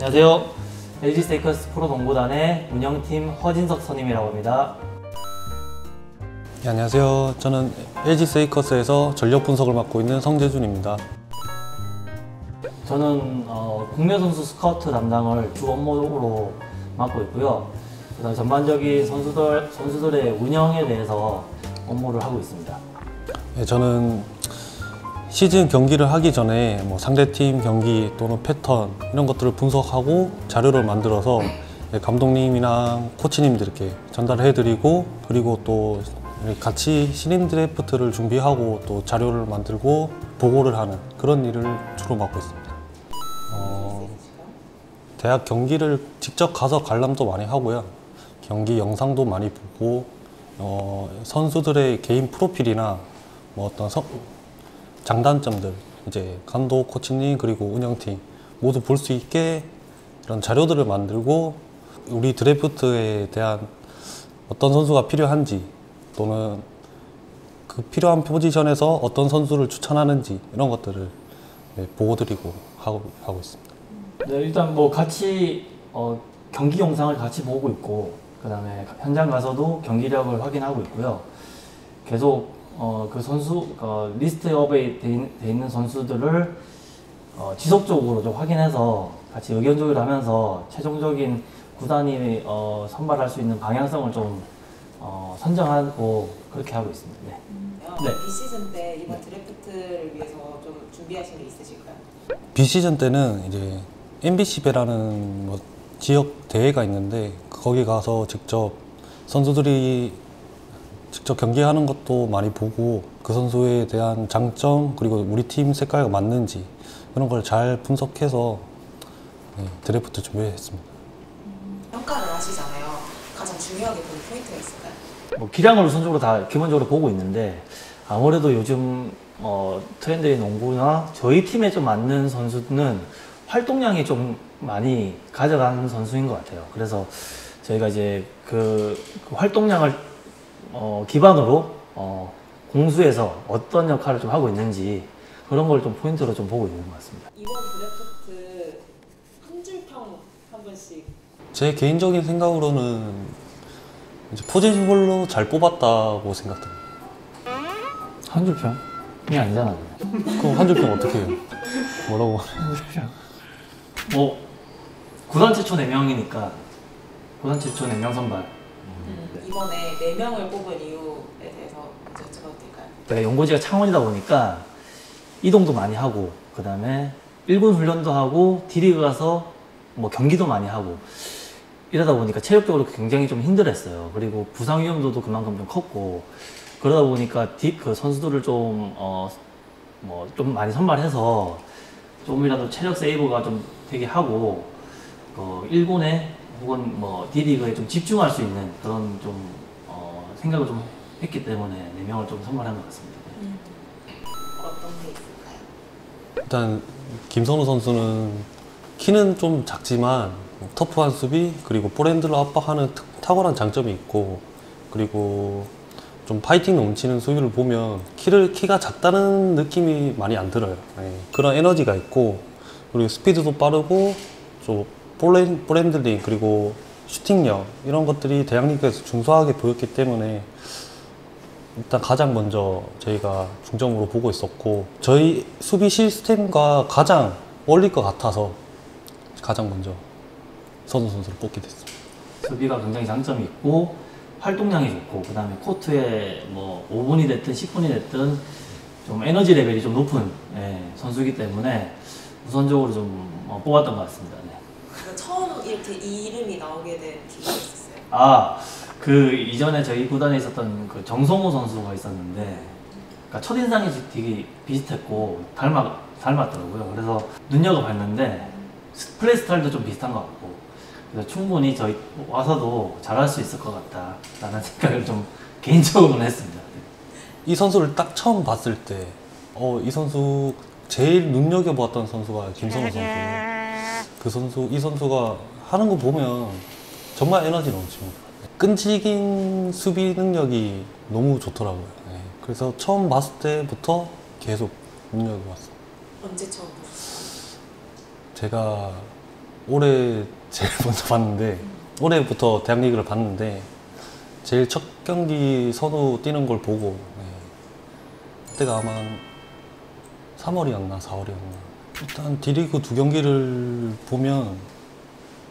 안녕하세요. LG 세이커스 프로농구단의 운영팀 허진석 선임이라고 합니다. 네, 안녕하세요. 저는 LG 세이커스에서 전력 분석을 맡고 있는 성재준입니다. 저는 국내 선수 스카우트 담당을 주 업무로 맡고 있고요. 그다음 전반적인 선수들의 운영에 대해서 업무를 하고 있습니다. 네, 저는 시즌 경기를 하기 전에 상대팀 경기 또는 패턴 이런 것들을 분석하고 자료를 만들어서 감독님이랑 코치님들께 전달을 해드리고, 그리고 또 같이 신인 드래프트를 준비하고 또 자료를 만들고 보고를 하는 그런 일을 주로 맡고 있습니다. 대학 경기를 직접 가서 관람도 많이 하고요. 경기 영상도 많이 보고, 선수들의 개인 프로필이나 어떤 장단점들, 이제 감독, 코치님 그리고 운영팀 모두 볼 수 있게 이런 자료들을 만들고, 우리 드래프트에 대한 어떤 선수가 필요한지 또는 그 필요한 포지션에서 어떤 선수를 추천하는지 이런 것들을 보고드리고 하고 있습니다. 네, 일단 같이 경기 영상을 같이 보고 있고, 그다음에 현장 가서도 경기력을 확인하고 있고요. 계속 그 선수 리스트업에 돼 있는 선수들을 지속적으로 좀 확인해서 같이 의견 조율하면서 최종적인 구단이 선발할 수 있는 방향성을 좀 선정하고 그렇게 하고 있습니다. 네. 네. 비시즌 때 이번 드래프트를 위해서 좀 준비하신 게 있으실까요? 비시즌 때는 이제 MBC배라는 지역 대회가 있는데, 거기 가서 직접 선수들이 직접 경기하는 것도 많이 보고, 그 선수에 대한 장점 그리고 우리 팀 색깔과 맞는지 그런 걸 잘 분석해서 드래프트 준비했습니다. 평가를 하시잖아요. 가장 중요하게 보는 포인트가 있을까요? 기량을 우선적으로 다 기본적으로 보고 있는데, 아무래도 요즘 트렌드의 농구나 저희 팀에 좀 맞는 선수는 활동량이 좀 많이 가져가는 선수인 것 같아요. 그래서 저희가 이제 그 활동량을 기반으로 공수에서 어떤 역할을 좀 하고 있는지 그런 걸 좀 포인트로 좀 보고 있는 것 같습니다. 이번 드래프트 한 줄평 한 번씩. 제 개인적인 생각으로는 이제 포지션별로 잘 뽑았다고 생각됩니다. 한 줄평? 그게 아니잖아요. 그럼 한 줄평 어떻게 해요? 뭐라고? 구단 최초 4명이니까 구단 최초 4명 선발. 이번에 4명을 뽑은 이유에 대해서 여쭤봐도 될까요? 제가 연고지가 창원이다 보니까 이동도 많이 하고, 그 다음에 1군 훈련도 하고 D리그 가서 경기도 많이 하고 이러다 보니까 체력적으로 굉장히 좀 힘들었어요. 그리고 부상 위험도도 그만큼 좀 컸고, 그러다 보니까 그 선수들을 좀 많이 선발해서 조금이라도 체력 세이브가 좀 되게 하고 1군에 혹은 D리그에 좀 집중할 수 있는 그런 좀 생각을 좀 했기 때문에 4명을 좀 선발한 것 같습니다. 어떤 게 있을까요? 일단 김선우 선수는 키는 좀 작지만 터프한 수비, 그리고 볼핸들로 압박하는 탁월한 장점이 있고, 그리고 좀 파이팅 넘치는 수비를 보면 키가 작다는 느낌이 많이 안 들어요. 그런 에너지가 있고, 그리고 스피드도 빠르고 좀 볼핸들링 그리고 슈팅력 이런 것들이 대학리그에서 준수하게 보였기 때문에 일단 가장 먼저 저희가 중점으로 보고 있었고, 저희 수비 시스템과 가장 어울릴 것 같아서 가장 먼저 선우 선수를 뽑게 됐습니다. 수비가 굉장히 장점이 있고 활동량이 좋고, 그 다음에 코트에 5분이 됐든 10분이 됐든 좀 에너지 레벨이 좀 높은 선수이기 때문에 우선적으로 좀 뽑았던 것 같습니다. 네. 처음 이렇게 이 이름이 나오게 된 계기가 있었어요? 그 이전에 저희 구단에 있었던 그 정성호 선수가 있었는데, 그러니까 첫인상이 되게 비슷했고 닮았더라고요. 그래서 눈여겨봤는데 플레이 스타일도 좀 비슷한 것 같고, 그래서 충분히 저희 와서도 잘할 수 있을 것 같다라는 생각을 좀 개인적으로는 했습니다. 이 선수를 딱 처음 봤을 때 이 선수 제일 눈여겨보았던 선수가 김선우 선수예요. 이 선수가 하는 거 보면 정말 에너지 넘칩니다. 끈질긴 수비 능력이 너무 좋더라고요. 그래서 처음 봤을 때부터 계속 눈여겨봤어요. 언제 처음 보셨어요? 제가 올해 제일 먼저 봤는데 올해부터 대학 리그를 봤는데 제일 첫 경기 선우 뛰는 걸 보고 그때가 아마 3월이었나 4월이었나 일단 D리그 두 경기를 보면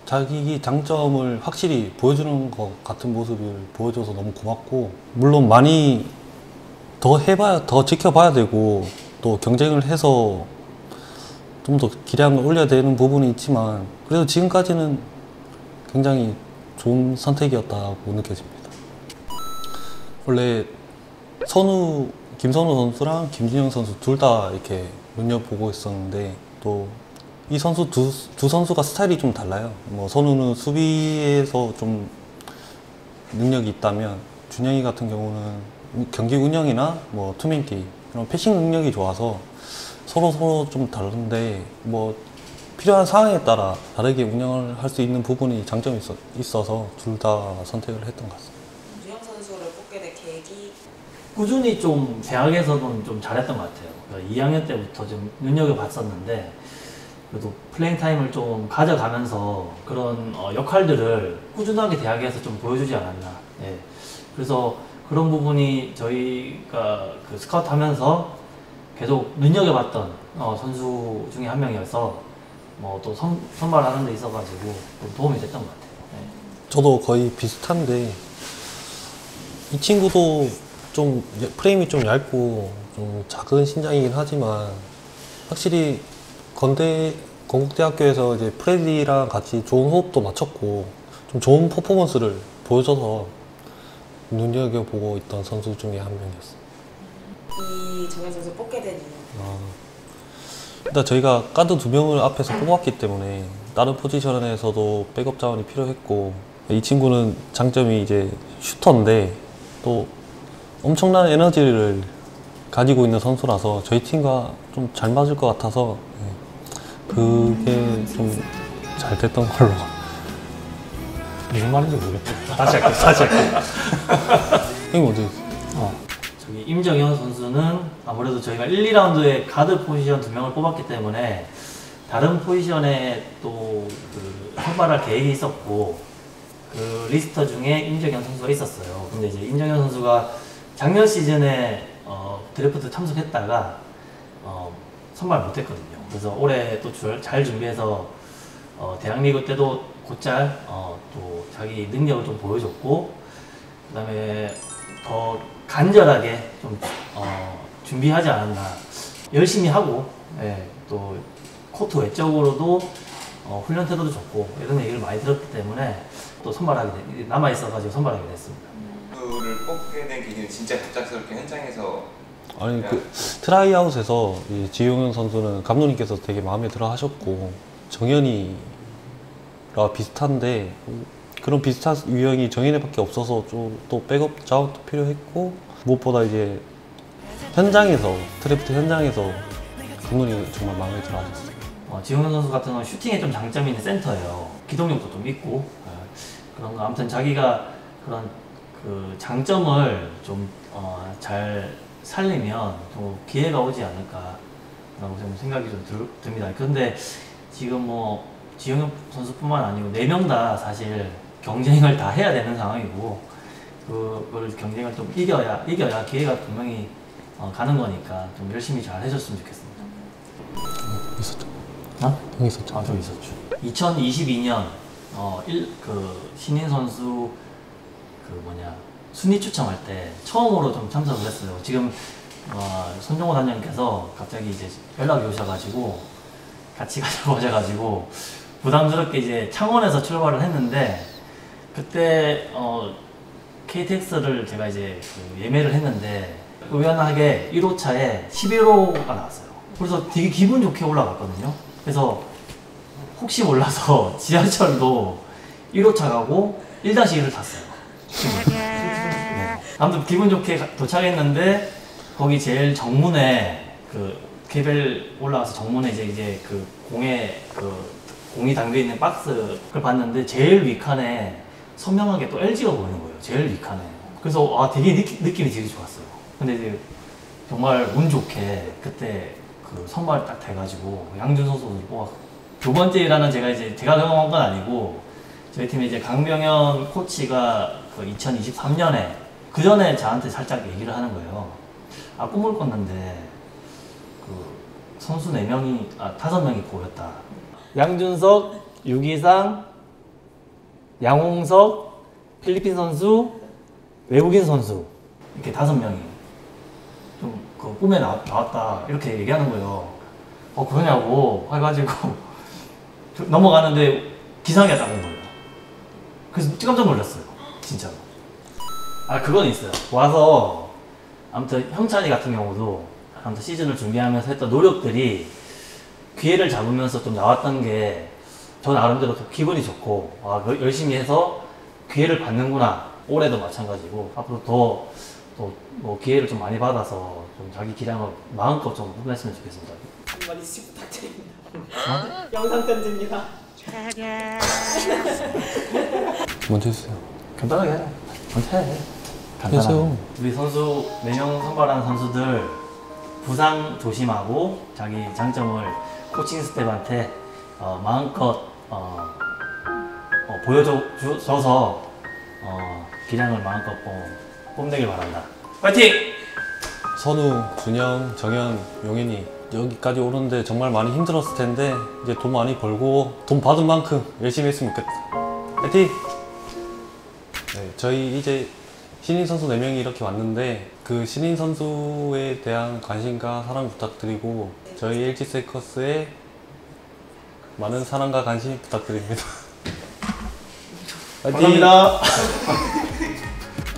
자기 장점을 확실히 보여주는 것 같은 모습을 보여줘서 너무 고맙고 물론 많이 더 해봐야 더 지켜봐야 되고 또 경쟁을 해서 좀 더 기량을 올려야 되는 부분이 있지만 그래도 지금까지는 굉장히 좋은 선택이었다고 느껴집니다. 원래 김선우 선수랑 김진영 선수 둘 다 이렇게 눈여보고 있었는데 또 이 선수 두 선수가 스타일이 좀 달라요. 뭐 선우는 수비에서 좀 능력이 있다면 준영이 같은 경우는 경기 운영이나 뭐 투맨기 이런 패싱 능력이 좋아서 서로 좀 다른데 뭐 필요한 상황에 따라 다르게 운영을 할 수 있는 부분이 장점이 있어서 둘 다 선택을 했던 것 같습니다. 준영 선수를 뽑게 된 계기. 꾸준히 좀 대학에서는 좀 잘했던 것 같아요. 그러니까 2학년 때부터 좀 눈여겨봤었는데 그래도 플레잉 타임을 좀 가져가면서 그런 역할들을 꾸준하게 대학에서 좀 보여주지 않았나. 예. 그래서 그런 부분이 저희가 그 스카우트 하면서 계속 눈여겨봤던 선수 중에 한 명이어서 뭐 또 선발하는 데 있어가지고 좀 도움이 됐던 것 같아요. 예. 저도 거의 비슷한데 이 친구도 좀 프레임이 좀 얇고 좀 작은 신장이긴 하지만 확실히 건국대학교에서 이제 프레디랑 같이 좋은 호흡도 맞췄고 좀 좋은 퍼포먼스를 보여줘서 눈여겨보고 있던 선수 중에 한 명이었어요. 이정현 선수 뽑게 된 이유. 일단 저희가 가드 두 명을 앞에서 뽑았기 때문에 다른 포지션에서도 백업 자원이 필요했고 이 친구는 장점이 이제 슈터인데 또 엄청난 에너지를 가지고 있는 선수라서 저희 팀과 좀 잘 맞을 것 같아서 그게 좀 잘 됐던 걸로. 무슨 말인지 모르겠다. 다시 할게요. 형이 먼저 저기 임정현 선수는 아무래도 저희가 1, 2라운드에 가드 포지션 2명을 뽑았기 때문에 다른 포지션에 또 그 선발할 계획이 있었고 그 리스터 중에 임정현 선수가 있었어요. 근데 이제 임정현 선수가 작년 시즌에 드래프트 참석했다가 선발 못했거든요. 그래서 올해 또 잘 준비해서 대학리그 때도 곧잘 또 자기 능력을 좀 보여줬고 그다음에 더 간절하게 좀 준비하지 않았나. 열심히 하고 또 코트 외적으로도 훈련 태도도 좋고 이런 얘기를 많이 들었기 때문에 또 남아 있어가지고 선발하게 됐습니다. 그를 뽑게 된 계기는 진짜 갑작스럽게 현장에서 아니 그 트라이아웃에서 이 지용현 선수는 감독님께서 되게 마음에 들어 하셨고 정현이랑 비슷한데 그런 비슷한 유형이 정현이밖에 없어서 좀 또 백업 자원도 필요했고 무엇보다 이제 현장에서 드래프트 현장에서 감독님이 정말 마음에 들어 하셨어요. 지용현 선수 같은 경우는 슈팅에 좀 장점이 있는 센터예요. 기동력도 좀 있고 그런 거 아무튼 자기가 그런 그 장점을 좀 잘 살리면 또 기회가 오지 않을까라고 좀 생각이 좀 듭니다. 그런데 지금 뭐 지용현 선수뿐만 아니고 4명 다 사실 경쟁을 다 해야 되는 상황이고 그걸 경쟁을 좀 이겨야 기회가 분명히 가는 거니까 좀 열심히 잘 해줬으면 좋겠습니다. 있었죠. 형 있었죠. 저 있었죠. 2022년 그 신인 선수 순위 추첨할 때 처음으로 좀 참석을 했어요. 지금 손정호 단장님께서 갑자기 이제 연락이 오셔가지고 같이 가자고 하셔가지고 부담스럽게 이제 창원에서 출발을 했는데 그때 KTX를 제가 이제 예매를 했는데 우연하게 1호차에 11호가 나왔어요. 그래서 되게 기분 좋게 올라갔거든요. 그래서 혹시 몰라서 지하철도 1호차 가고 1-1을 탔어요. 네. 아무튼 기분 좋게 도착했는데 거기 제일 정문에 그 개별 올라가서 정문에 이제 그 공이 담겨 있는 박스를 봤는데 제일 윗칸에 선명하게 또 LG가 보이는 거예요. 제일 윗칸에. 그래서 되게 느낌이 되게 좋았어요. 근데 이제 정말 운 좋게 그때 그 선발 딱 돼가지고 양준 선수를 두 번째 일화는 제가 경험한 건 아니고 저희 팀에 이제 강병현 코치가 그 2023년에 그 전에 저한테 살짝 얘기를 하는 거예요. 아, 꿈을 꿨는데 그 선수 5명이 보였다. 양준석, 유기상, 양홍석, 필리핀 선수, 외국인 선수 이렇게 5명이 좀 그 꿈에 나왔다 이렇게 얘기하는 거예요. 그러냐고 해가지고 넘어가는데 기상이가 딱 온 거예요. 그래서 깜짝 놀랐어요. 진짜로. 아, 그건 있어요. 와서 아무튼 형찬이 같은 경우도 아무튼 시즌을 준비하면서 했던 노력들이 기회를 잡으면서 좀 나왔던 게 저 나름대로 기분이 좋고, 아, 열심히 해서 기회를 받는구나. 올해도 마찬가지고 앞으로 또 뭐 기회를 좀 많이 받아서 좀 자기 기량을 마음껏 좀 뽐냈으면 좋겠습니다. 한마디씩 부탁드립니다. 영상 편지입니다. 먼저 해주세요. 간단하게 해. 먼저 해. 해주세요. 우리 선수 4명 선발하는 선수들 부상 조심하고 자기 장점을 코칭 스텝한테 마음껏 보여줘서 기량을 마음껏 뽐내길 바란다. 파이팅! 선우, 준영, 정현, 용현이 여기까지 오는데 정말 많이 힘들었을 텐데 이제 돈 많이 벌고 돈 받은 만큼 열심히 했으면 좋겠다. 파이팅! 네, 저희 이제 신인 선수 4명이 이렇게 왔는데 그 신인 선수에 대한 관심과 사랑 부탁드리고 저희 LG 세이커스에 많은 사랑과 관심 부탁드립니다. 파이팅! 감사합니다.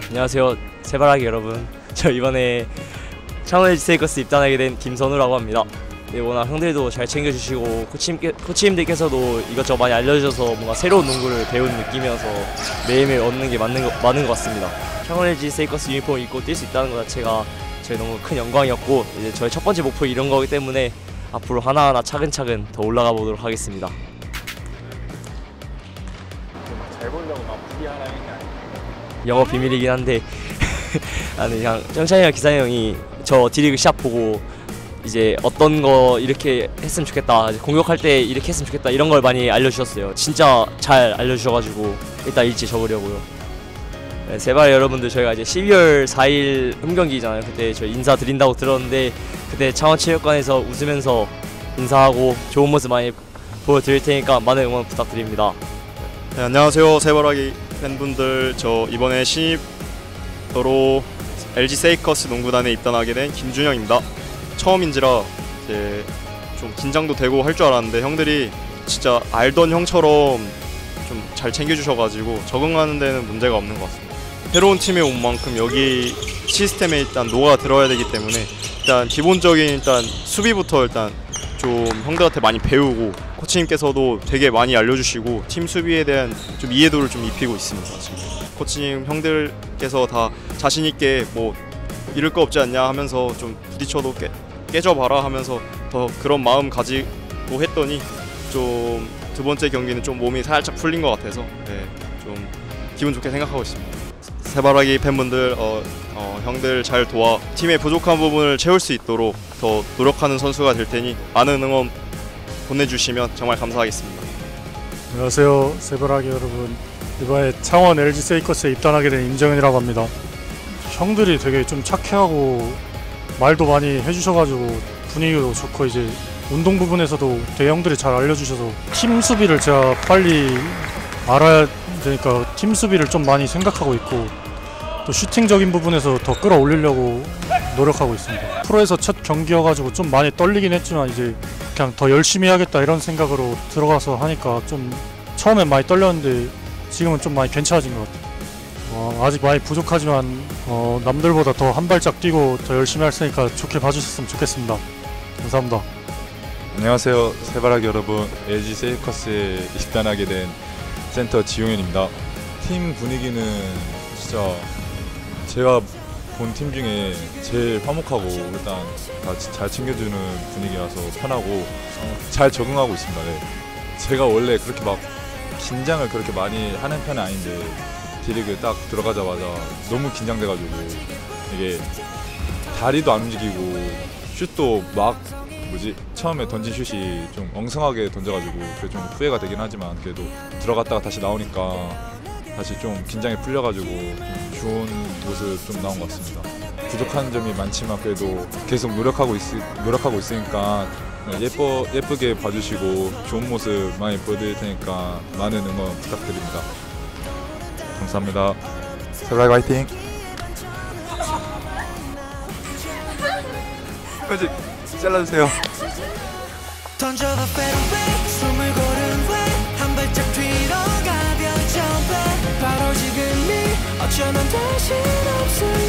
안녕하세요, 세바라기 여러분. 저 이번에 창원 LG 세이커스 입단하게 된 김선우라고 합니다. 네, 워낙 형들도 잘 챙겨주시고 코치님들께서도 이것저것 많이 알려주셔서 뭔가 새로운 농구를 배운 느낌이어서 매일매일 얻는 게 많은 것 같습니다. 창원 LG 세이커스 유니폼을 입고 뛸 수 있다는 것 자체가 저희 너무 큰 영광이었고, 이제 저의 첫 번째 목표 이런 거기 때문에 앞으로 하나하나 차근차근 더 올라가 보도록 하겠습니다. 잘 보려고 막 무리하는 게 아니에요. 영어 비밀이긴 한데 아니, 그냥 정찬이랑 기상이 형이 저 D리그 시합 보고 이제 어떤 거 이렇게 했으면 좋겠다, 공격할 때 이렇게 했으면 좋겠다 이런 걸 많이 알려주셨어요. 진짜 잘 알려주셔가지고 일단 일찍 접으려고요. 네, 세발 여러분들, 저희가 이제 12월 4일 홈경기잖아요. 그때 저희 인사드린다고 들었는데 그때 창원체육관에서 웃으면서 인사하고 좋은 모습 많이 보여드릴 테니까 많은 응원 부탁드립니다. 네, 안녕하세요, 세바라기 팬분들. 저 이번에 신입으로 LG 세이커스 농구단에 입단하게 된 김준영입니다. 처음인지라 이제 좀 긴장도 되고 할 줄 알았는데 형들이 진짜 알던 형처럼 좀 잘 챙겨주셔가지고 적응하는 데는 문제가 없는 것 같습니다. 새로운 팀에 온 만큼 여기 시스템에 일단 녹아 들어야 되기 때문에 일단 기본적인 일단 수비부터 일단 좀 형들한테 많이 배우고, 코치님께서도 되게 많이 알려주시고 팀 수비에 대한 좀 이해도를 좀 입히고 있습니다. 지금 코치님 형들께서 다 자신 있게 뭐 잃을 거 없지 않냐 하면서 좀 부딪혀도 깨져봐라 하면서 더 그런 마음 가지고 했더니 좀 두 번째 경기는 좀 몸이 살짝 풀린 것 같아서 좀 기분 좋게 생각하고 있습니다. 세바라기 팬분들, 형들 잘 도와 팀의 부족한 부분을 채울 수 있도록 더 노력하는 선수가 될 테니 많은 응원 보내주시면 정말 감사하겠습니다. 안녕하세요, 세바라기 여러분. 이번에 창원 LG 세이커스에 입단하게 된 임정현이라고 합니다. 형들이 되게 좀 착해하고 말도 많이 해주셔가지고 분위기도 좋고, 이제 운동 부분에서도 되게 형들이 잘 알려주셔서 팀 수비를 제가 빨리 알아야 되니까 팀 수비를 좀 많이 생각하고 있고, 또 슈팅적인 부분에서 더 끌어올리려고 노력하고 있습니다. 프로에서 첫 경기여가지고 좀 많이 떨리긴 했지만 이제 그냥 더 열심히 해야겠다 이런 생각으로 들어가서 하니까 좀 처음엔 많이 떨렸는데 지금은 좀 많이 괜찮아진 것 같아요. 아직 많이 부족하지만 남들보다 더 한 발짝 뛰고 더 열심히 할 테니까 좋게 봐주셨으면 좋겠습니다. 감사합니다. 안녕하세요, 세바라기 여러분. LG 세이커스에 입단하게 된 센터 지용현입니다. 팀 분위기는 진짜 제가 본 팀 중에 제일 화목하고 일단 다 잘 챙겨주는 분위기라서 편하고 잘 적응하고 있습니다. 네. 제가 원래 그렇게 막 긴장을 그렇게 많이 하는 편은 아닌데 D리그 딱 들어가자마자 너무 긴장돼가지고 이게 다리도 안 움직이고 슛도 막 처음에 던진 슛이 좀 엉성하게 던져가지고 그게 좀 후회가 되긴 하지만 그래도 들어갔다가 다시 나오니까 다시 좀 긴장이 풀려가지고 좀 좋은 모습 좀 나온 것 같습니다. 부족한 점이 많지만 그래도 계속 노력하고 있으니까 예쁘게 봐주시고 좋은 모습 많이 보여드릴 테니까 많은 응원 부탁드립니다. 감사합니다. 세브라기 화이팅! 편집 잘라주세요. 던져봐 페로백 숨을 고른 후한 발짝 뒤로 가벼운 점프 바로 지금이 어쩌면 다시 없을